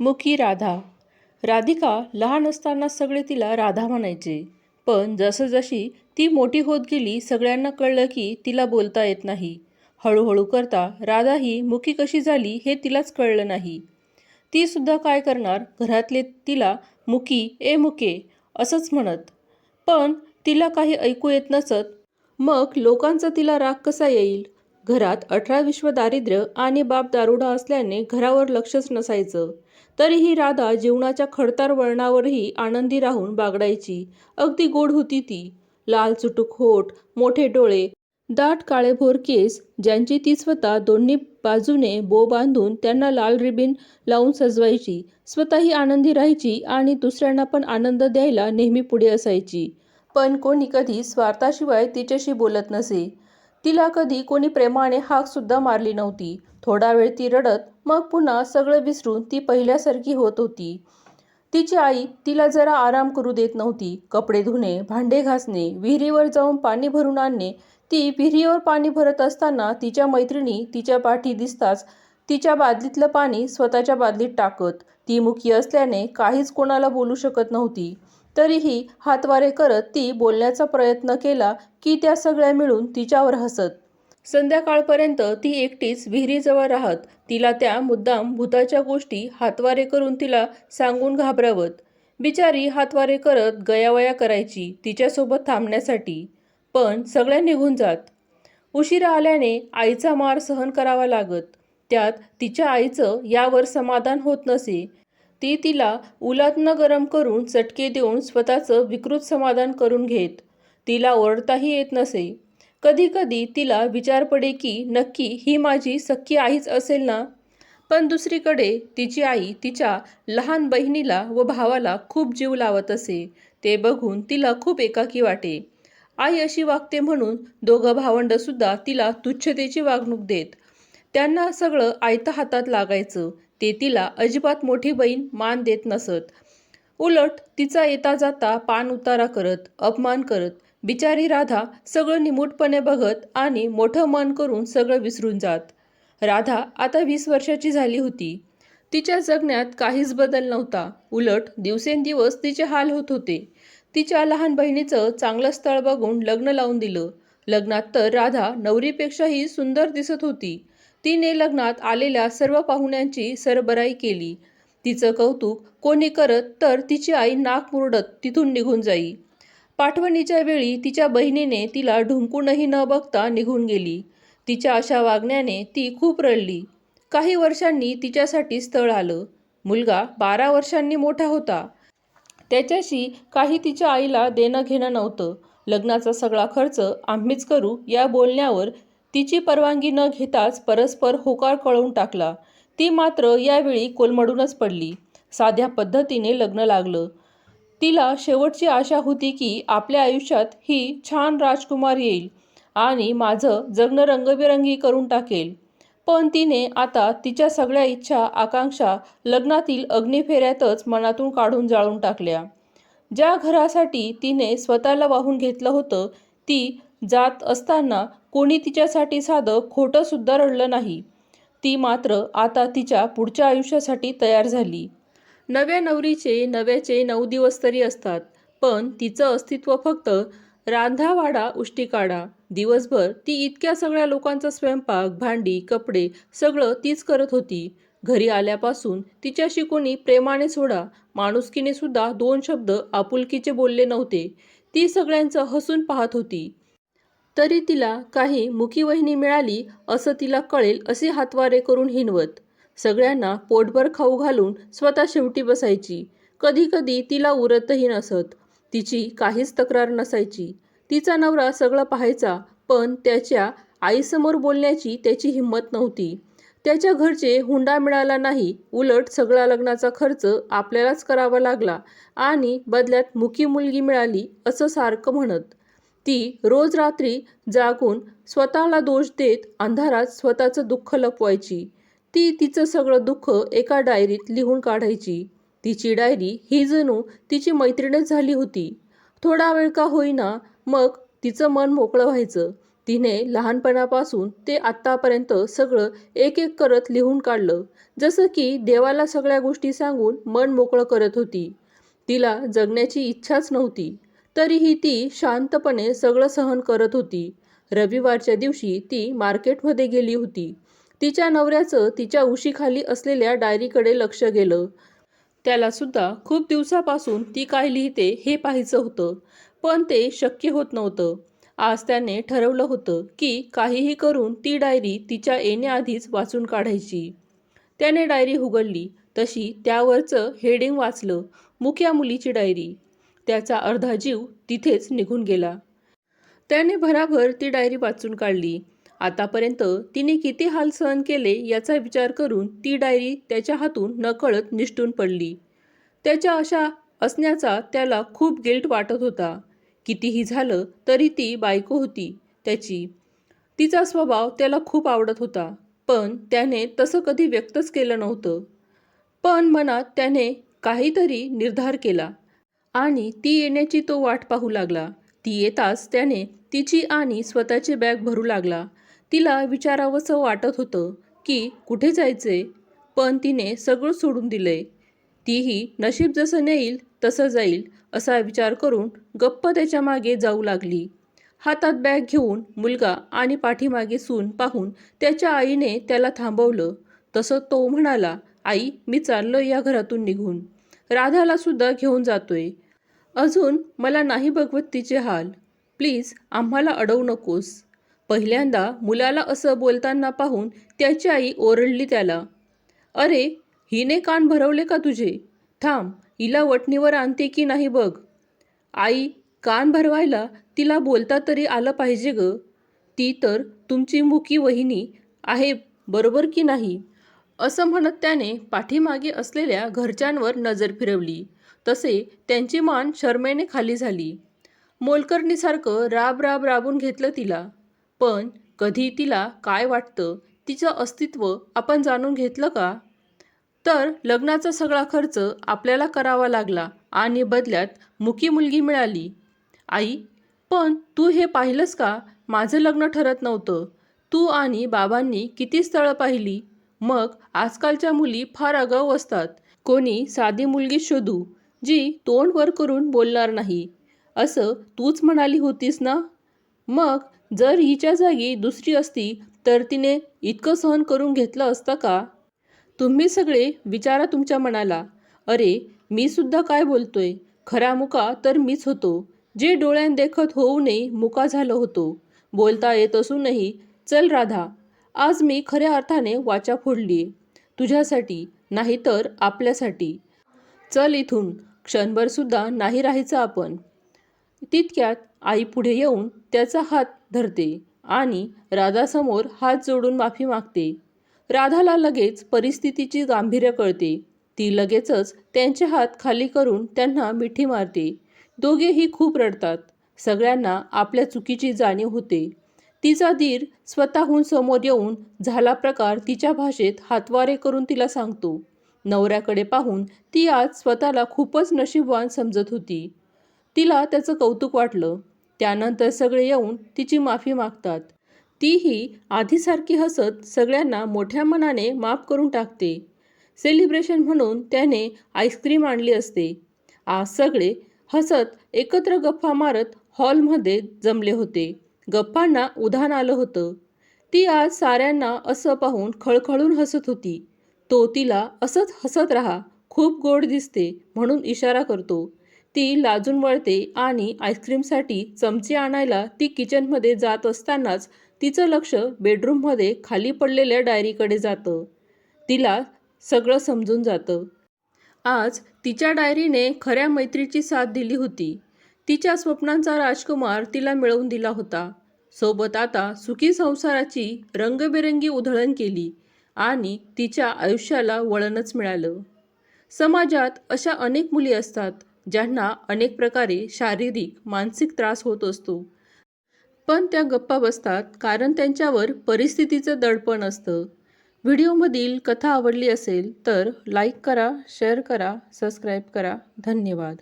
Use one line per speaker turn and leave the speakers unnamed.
मुकी राधा. राधिका लहान असताना सगळे तिला राधा म्हणायचे. पण जसजशी ती मोठी होत गेली सगळ्यांना कळलं की तिला बोलता येत नाही. हळूहळू करता राधा ही मुकी कशी झाली हे तिलाच कळलं नाही. ती सुद्धा काय करणार, घरातले तिला मुकी ए मुके असंच म्हणत. पण तिला काही ऐकू येत नसत. मग लोकांचा तिला राग कसा येईल. घरात 18 दारिद्र्य आणि बाप दारुडा असल्याने घरावर लक्षच नसायचं. तरीही राधा जीवनाच्या खडतर वळणावरही आनंदी राहून बागडायची. अगदी गोड होती ती. लाल चुटूक होठ, मोठे डोळे, दाट काळेभोर केस, ज्यांची ती स्वतः दोन्ही बाजूने बो बांधून त्यांना लाल रिबीन लावून सजवायची. स्वतःही आनंदी राहायची आणि दुसऱ्यांना पण आनंद द्यायला नेहमी पुढे असायची. पण कोणी कधी स्वार्थाशिवाय तिच्याशी बोलत नसे. तिला कधी कोणी प्रेमाने हाक सुद्धा मारली नव्हती. थोडा वेळ ती रडत, मग पुन्हा सगळं विसरून ती पहिल्यासारखी होत होती. तिची आई तिला जरा आराम करू देत नव्हती. कपडे धुणे, भांडे घासणे, विहिरीवर जाऊन पाणी भरून आणणे. ती विहिरीवर पाणी भरत असताना तिच्या मैत्रिणी तिच्या पाठी दिसताच तिच्या बादलीतलं पाणी स्वतःच्या बादलीत टाकत. ती मुकी असल्याने काहीच कोणाला बोलू शकत नव्हती. तरीही हातवारे करत ती बोलण्याचा प्रयत्न केला की त्या सगळ्या मिळून तिच्यावर हसत. संध्याकाळपर्यंत ती एकटीच विहिरीजवळ राहत. तिला त्या मुद्दाम भुताच्या गोष्टी हातवारे करून तिला सांगून घाबरवत. बिचारी हातवारे करत गयावया करायची तिच्यासोबत थांबण्यासाठी. पण सगळ्या निघून जात. उशिरा आल्याने आईचा मार सहन करावा लागत. त्यात तिच्या आईचं यावर समाधान होत नसे. ती तिला उलातनं गरम करून चटके देऊन स्वतःचं विकृत समाधान करून घेत. तिला ओरडताही येत नसे. कधी कधी तिला विचार पडे की नक्की ही माझी सख्खी आईच असेल ना. पण दुसरीकडे तिची आई तिच्या लहान बहिणीला व भावाला खूप जीव लावत असे. ते बघून तिला खूप एकाकी वाटे. आई अशी वागते म्हणून दोघं भावंडंसुद्धा तिला तुच्छतेची वागणूक देत. त्यांना सगळं आयतं हातात लागायचं. ते तिला अजिबात मोठी बहीण मान देत नसत. उलट तिचा येता जाता पान उतारा करत, अपमान करत. बिचारी राधा सगळं निमूटपणे बघत आणि मोठं मन करून सगळं विसरून जात. राधा आता 20 वर्षाची झाली होती. तिच्या जगण्यात काहीच बदल नव्हता. उलट दिवसेंदिवस तिचे हाल होत होते. तिच्या लहान बहिणीचं चांगलं स्थळ बघून लग्न लावून दिलं. लग्नात तर राधा नवरीपेक्षाही सुंदर दिसत होती. तिने लग्नात आलेल्या सर्व पाहुण्यांची सरबराई केली. तिचं कौतुक कोणी करत तर तिची आई नाक मुरडत तिथून निघून जाई. पाठवणीच्या वेळी तिच्या बहिणीने तिला ढुंकूनही न बघता निघून गेली. तिच्या अशा वागण्याने ती खूप रडली. काही वर्षांनी तिच्यासाठी स्थळ आलं. मुलगा 12 वर्षांनी मोठा होता. त्याच्याशी काही तिच्या आईला देणं घेणं नव्हतं. लग्नाचा सगळा खर्च आम्हीच करू या बोलण्यावर तिची परवानगी न घेताच परस्पर होकार कळवून टाकला. ती मात्र यावेळी कोलमडूनच पडली. साध्या पद्धतीने लग्न लागलं. तिला शेवटची आशा होती की आपल्या आयुष्यात ही छान राजकुमार येईल आणि माझं जगणं रंगबिरंगी करून टाकेल. पण तिने आता तिच्या सगळ्या इच्छा आकांक्षा लग्नातील अग्निफेऱ्यातच मनातून काढून जाळून टाकल्या. ज्या घरासाठी तिने स्वतःला वाहून घेतलं होतं, ती जात असताना कोणी तिच्यासाठी साधं खोटं सुद्धा रडलं नाही. ती मात्र आता तिच्या पुढच्या आयुष्यासाठी तयार झाली. नव्या नवरीचे नव्याचे 9 दिवस तरी असतात. पण तिचं अस्तित्व फक्त रांधावाडा उष्टीकाडा. दिवसभर ती इतक्या सगळ्या लोकांचा स्वयंपाक, भांडी, कपडे सगळं तीच करत होती. घरी आल्यापासून तिच्याशी कोणी प्रेमाने सोडा, माणुसकीने सुद्धा 2 शब्द आपुलकीचे बोलले नव्हते. ती सगळ्यांचं हसून पाहत होती. तरी तिला काही मुकी वहिनी मिळाली असं तिला कळेल असे हातवारे करून हिणवत. सगळ्यांना पोटभर खाऊ घालून स्वतः शेवटी बसायची. कधी कधी तिला उरतही नसत. तिची काहीच तक्रार नसायची. तिचा नवरा सगळं पाहायचा, पण त्याच्या आईसमोर बोलण्याची त्याची हिंमत नव्हती. त्याच्या घरचे हुंडा मिळाला नाही, उलट सगळा लग्नाचा खर्च आपल्यालाच करावा लागला आणि बदल्यात मुकी मुलगी मिळाली असं सारखं म्हणत. ती रोज रात्री जागून स्वतःला दोष देत अंधारात स्वतःचं दुःख लपवायची. ती तिचं सगळं दुःख एका डायरीत लिहून काढायची. तिची डायरी ही जणू तिची मैत्रीणच झाली होती. थोडा वेळ का होईना मग तिचं मन मोकळं व्हायचं. तिने लहानपणापासून ते आत्तापर्यंत सगळं एक एक करत लिहून काढलं, जसं की देवाला सगळ्या गोष्टी सांगून मन मोकळं करत होती. तिला जगण्याची इच्छाच नव्हती, तरीही ती शांतपणे सगळं सहन करत होती. रविवारच्या दिवशी ती मार्केटमध्ये गेली होती. तिच्या नवऱ्याचं तिच्या उशीखाली असलेल्या डायरीकडे लक्ष गेलं. त्याला सुद्धा खूप दिवसापासून ती काय लिहिते हे पाहायचं होतं, पण ते शक्य होत नव्हतं. आज त्याने ठरवलं होतं की काहीही करून ती डायरी तिच्या येण्याआधीच वाचून काढायची. त्याने डायरी उघडली तशी त्यावरचं हेडिंग वाचलं, मुक्या मुलीची डायरी. त्याचा अर्धा जीव तिथेच निघून गेला. त्याने भराभर ती डायरी वाचून काढली. आतापर्यंत तिने किती हाल सहन केले याचा विचार करून ती डायरी त्याच्या हातून नकळत निसटून पडली. त्याच्या अशा असण्याचा त्याला खूप गिल्ट वाटत होता. कितीही झालं तरी ती बायको होती त्याची. तिचा स्वभाव त्याला खूप आवडत होता, पण त्याने तसं कधी व्यक्तच केलं नव्हतं. पण मनात त्याने काहीतरी निर्धार केला आणि ती येण्याची तो वाट पाहू लागला. ती येताच त्याने तिची आणि स्वतःची बॅग भरू लागला. तिला विचारावंसं वाटत होतं की कुठे जायचे, पण तिने सगळं सोडून दिलंय. तीही नशीब जसं नेईल तसं जाईल असा विचार करून गप्प त्याच्या मागे जाऊ लागली. हातात बॅग घेऊन मुलगा आणि पाठीमागे सून पाहून त्याच्या आईने त्याला थांबवलं. तसं तो म्हणाला, आई मी चाललोय या घरातून निघून. राधाला सुद्धा घेऊन जातोय. अजून मला नाही बघवत तिचे हाल. प्लीज आम्हाला अडवू नकोस. पहिल्यांदा मुलाला असं बोलताना पाहून त्याची आई ओरडली त्याला, अरे हिने कान भरवले का तुझे? थांब, हिला वटणीवर आणते की नाही बघ. आई, कान भरवायला तिला बोलता तरी आलं पाहिजे ग. ती तर तुमची मुकी वहिनी आहे, बरोबर की नाही? असं म्हणत त्याने पाठीमागे असलेल्या घरच्यांवर नजर फिरवली. तसे त्यांची मान शरमेने खाली झाली. मोलकरणीसारखं राब राब राबून घेतलं तिला. पण कधी तिला काय वाटतं, तिचं अस्तित्व आपण जाणून घेतलं का? तर लग्नाचा सगळा खर्च आपल्याला करावा लागला आणि बदल्यात मुकी मुलगी मिळाली. आई, पण तू हे पाहिलंस का? माझं लग्न ठरत नव्हतं. तू आणि बाबांनी किती स्थळं पाहिली. मग आजकालच्या मुली फार आगाऊ असतात. कोणी साधी मुलगी शोधू, जी तोंड वर करून बोलणार नाही, असं तूच म्हणाली होतीस ना? मग जर हिच्या जागी दुसरी असती तर तिने इतकं सहन करून घेतलं असतं का? तुम्ही सगळे विचारा तुमच्या मनाला. अरे मी सुद्धा काय बोलतोय, खरा मुका तर मीच होतो, जे डोळ्यान देखत होऊनही मुका झालो होतो. बोलता येत असूनही. चल राधा, आज मी खऱ्या अर्थाने वाचा फोडली. तुझ्यासाठी नाही तर आपल्यासाठी. चल इथून, क्षणभर सुद्धा नाही राहायचं आपण. तितक्यात आई पुढे येऊन त्याचा हात धरते आणि राधासमोर हात जोडून माफी मागते. राधाला लगेच परिस्थितीची गांभीर्य कळते. ती लगेचच त्यांचे हात खाली करून त्यांना मिठी मारते. दोघेही खूप रडतात. सगळ्यांना आपल्या चुकीची जाणीव होते. तिचा दीर स्वतःहून समोर येऊन झाला प्रकार तिच्या भाषेत हातवारे करून तिला सांगतो. नवऱ्याकडे पाहून ती आज स्वतःला खूपच नशीबवान समजत होती. तिला त्याचं कौतुक वाटलं. त्यानंतर सगळे येऊन तिची माफी मागतात. तीही आधीसारखी हसत सगळ्यांना मोठ्या मनाने माफ करून टाकते. सेलिब्रेशन म्हणून त्याने आईस्क्रीम आणली असते. आज सगळे हसत एकत्र गप्पा मारत हॉलमध्ये जमले होते. गप्पांना उधाण आलं होतं. ती आज साऱ्यांना असं पाहून खळखळून हसत होती. तो तिला असंच हसत राहा, खूप गोड दिसते म्हणून इशारा करतो. ती लाजून वळते आणि आईस्क्रीमसाठी चमचे आणायला ती किचनमध्ये जात असतानाच तिचं लक्ष बेडरूममध्ये खाली पडलेल्या डायरीकडे जातं. तिला सगळं समजून जातं. आज तिच्या डायरीने खऱ्या मैत्रीची साथ दिली होती. तिच्या स्वप्नांचा राजकुमार तिला मिळवून दिला होता. सोबत आता सुखी संसाराची रंगबेरंगी उधळण केली आणि तिच्या आयुष्याला वळणच मिळालं. समाजात अशा अनेक मुली असतात ज्यांना अनेक प्रकारे शारीरिक मानसिक त्रास होत असतो, पण त्या गप्पा बसतात कारण त्यांच्यावर परिस्थितीचं दडपण असतं. व्हिडिओमधील कथा आवडली असेल तर लाईक करा, शेअर करा, सबस्क्राईब करा. धन्यवाद.